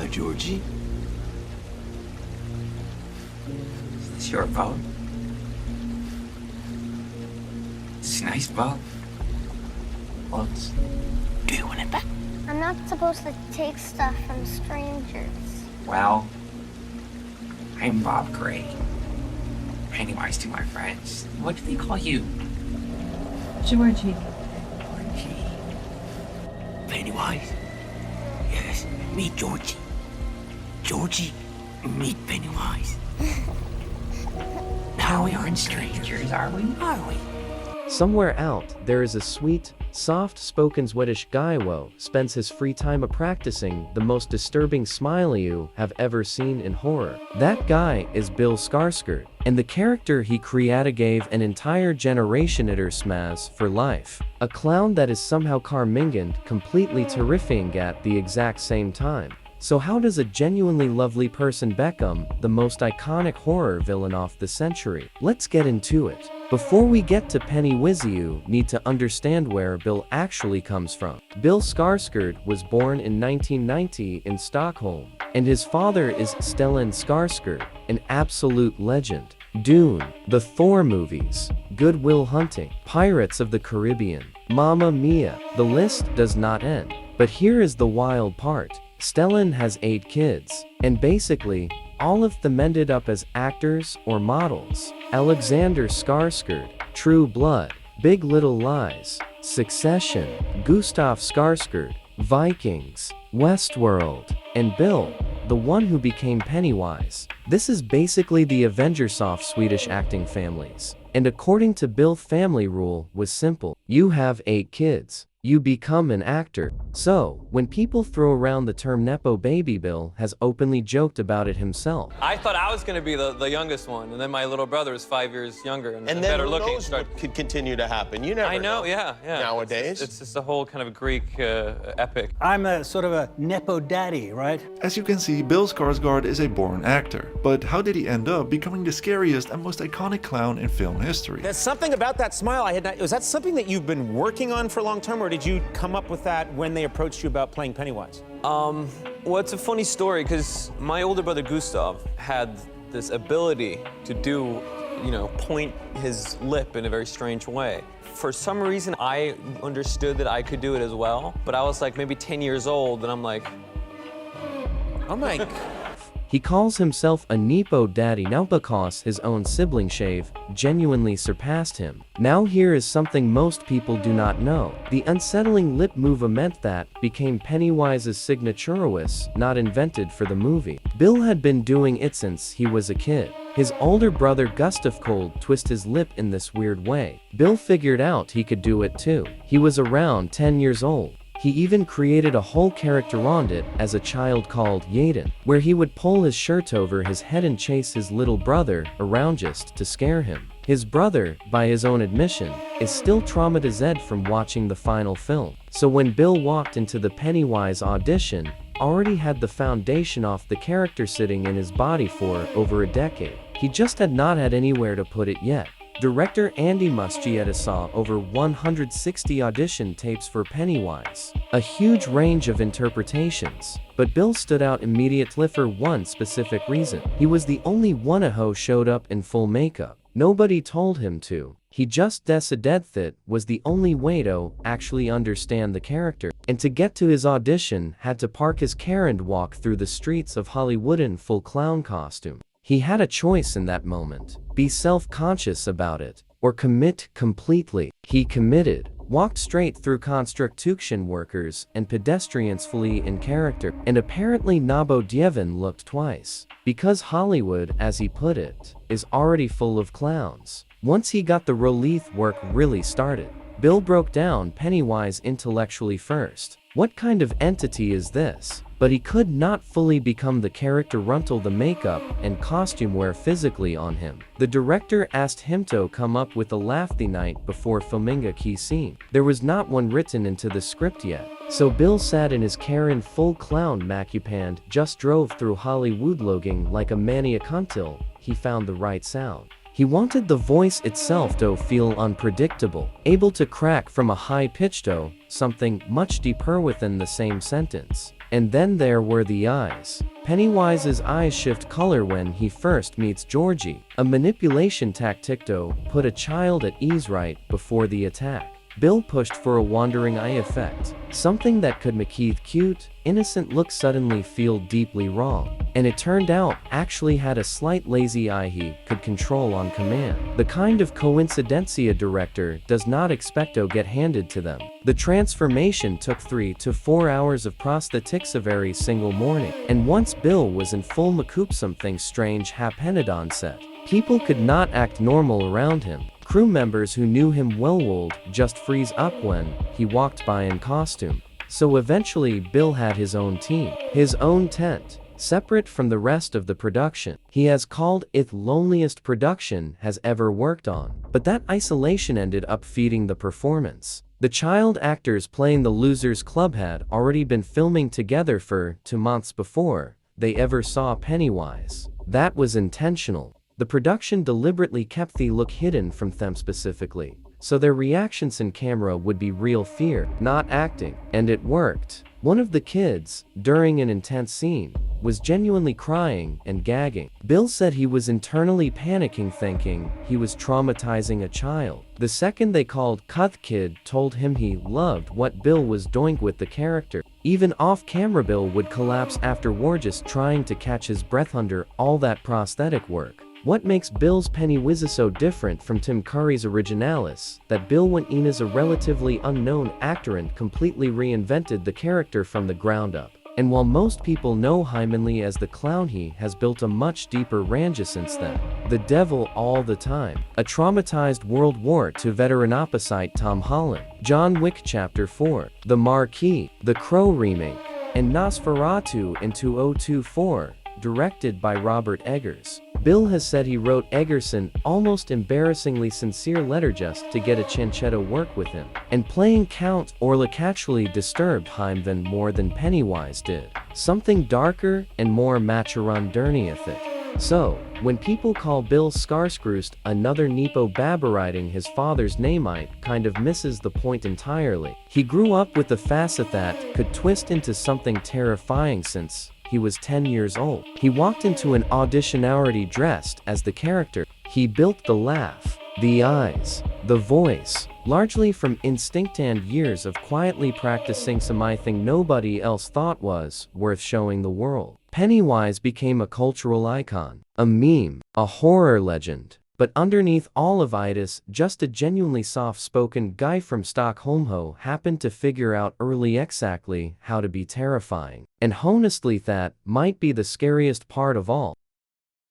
Georgie? Is this your boat? It's a nice boat. Well, do you want it back? I'm not supposed to take stuff from strangers. Well, I'm Bob Gray. Pennywise to my friends. What do they call you? Georgie. Georgie. Pennywise? Yes, meet Georgie. Georgie, meet Pennywise. Now we aren't strangers, are we? Are we? Somewhere out, there is a sweet, soft-spoken Swedish guy who spends his free time practicing the most disturbing smile you have ever seen in horror. That guy is Bill Skarsgård, and the character he created gave an entire generation iter smaz for life. A clown that is somehow charming, completely terrifying at the exact same time. So how does a genuinely lovely person become the most iconic horror villain of the century? Let's get into it. Before we get to Pennywise, you need to understand where Bill actually comes from. Bill Skarsgård was born in 1990 in Stockholm, and his father is Stellan Skarsgård, an absolute legend. Dune, the Thor movies, Good Will Hunting, Pirates of the Caribbean, Mamma Mia. The list does not end. But here is the wild part. Stellan has 8 kids, and basically, all of them ended up as actors or models. Alexander Skarsgård, True Blood, Big Little Lies, Succession, Gustav Skarsgård, Vikings, Westworld, and Bill, the one who became Pennywise. This is basically the Avengers of Swedish acting families. And according to Bill, family rule was simple. You have 8 kids. You become an actor. So, when people throw around the term Nepo baby, Bill has openly joked about it himself. I thought I was going to be the youngest one, and then my little brother is 5 years younger and better looking. And then what could continue to happen. You never know. Yeah. Nowadays. It's just a whole kind of Greek epic. I'm a sort of a Nepo daddy, right? As you can see, Bill Skarsgård is a born actor. But how did he end up becoming the scariest and most iconic clown in film history? There's something about that smile I had not. Was that something that you've been working on for a long time, or did you come up with that when they approached you about playing Pennywise? Well, it's a funny story because my older brother Gustav had this ability to do, point his lip in a very strange way. For some reason, I understood that I could do it as well, but I was like maybe 10 years old, and I'm like, oh my. He calls himself a Nepo daddy now because his own sibling shave genuinely surpassed him. Now here is something most people do not know. The unsettling lip movement that became Pennywise's signature was not invented for the movie. Bill had been doing it since he was a kid. His older brother Gustav could twist his lip in this weird way. Bill figured out he could do it too. He was around 10 years old. He even created a whole character on it as a child called Yaden, where he would pull his shirt over his head and chase his little brother around just to scare him. His brother, by his own admission, is still traumatized from watching the final film. So when Bill walked into the Pennywise audition, already had the foundation of the character sitting in his body for over a decade. He just had not had anywhere to put it yet. Director Andy Muschietti saw over 160 audition tapes for Pennywise, a huge range of interpretations, but Bill stood out immediately for one specific reason. He was the only one who showed up in full makeup. Nobody told him to. He just decided that was the only way to actually understand the character. And to get to his audition, had to park his car and walk through the streets of Hollywood in full clown costume. He had a choice in that moment. Be self-conscious about it, or commit completely. He committed, walked straight through construction workers and pedestrians fully in character, and apparently Nabo Djevin looked twice. Because Hollywood, as he put it, is already full of clowns. Once he got the relief work really started, Bill broke down Pennywise intellectually first. What kind of entity is this? But he could not fully become the character until the makeup and costume were physically on him. The director asked him to come up with a laugh the night before filming a key scene. There was not one written into the script yet. So Bill sat in his car in full clown makeup and just drove through Hollywood looking like a maniac until he found the right sound. He wanted the voice itself to feel unpredictable, able to crack from a high pitch to something much deeper within the same sentence. And then there were the eyes. Pennywise's eyes shift color when he first meets Georgie, a manipulation tactic to put a child at ease right before the attack. Bill pushed for a wandering eye effect, something that could make Keith cute, innocent look suddenly feel deeply wrong. And it turned out actually had a slight lazy eye he could control on command. The kind of coincidencia director does not expect to get handed to them. The transformation took 3 to 4 hours of prosthetics every single morning. And once Bill was in full makeup, something strange happened on set. People could not act normal around him. Crew members who knew him well would just freeze up when he walked by in costume. So eventually Bill had his own team, his own tent, separate from the rest of the production. He has called it Loneliest Production has ever worked on. But that isolation ended up feeding the performance. The child actors playing the Losers Club had already been filming together for 2 months before they ever saw Pennywise. That was intentional. The production deliberately kept the look hidden from them specifically, so their reactions in camera would be real fear, not acting. And it worked. One of the kids, during an intense scene, was genuinely crying and gagging. Bill said he was internally panicking, thinking he was traumatizing a child. The second they called cut, kid told him he loved what Bill was doing with the character. Even off-camera Bill would collapse afterward just trying to catch his breath under all that prosthetic work. What makes Bill's Pennywise so different from Tim Curry's Originalis, that Bill went in as a relatively unknown actor and completely reinvented the character from the ground up. And while most people know him mainly as the clown, he has built a much deeper range since then. The Devil All the Time, a traumatized World War II veteran opposite Tom Holland, John Wick Chapter 4, The Marquis, The Crow remake, and Nosferatu in 2024, directed by Robert Eggers. Bill has said he wrote Eggerson almost embarrassingly sincere letter just to get a chance to work with him. And playing Count Orlok actually disturbed him even more than Pennywise did. Something darker and more maturanderneific. So, when people call Bill Skarsgård another Nepo Baba writing his father's name, it kind of misses the point entirely. He grew up with a facet that could twist into something terrifying since he was 10 years old. He walked into an audition already dressed as the character. He built the laugh, the eyes, the voice, largely from instinct and years of quietly practicing something nobody else thought was worth showing the world. Pennywise became a cultural icon, a meme, a horror legend. But underneath all of it, just a genuinely soft-spoken guy from Stockholm who happened to figure out early exactly how to be terrifying. And honestly, that might be the scariest part of all.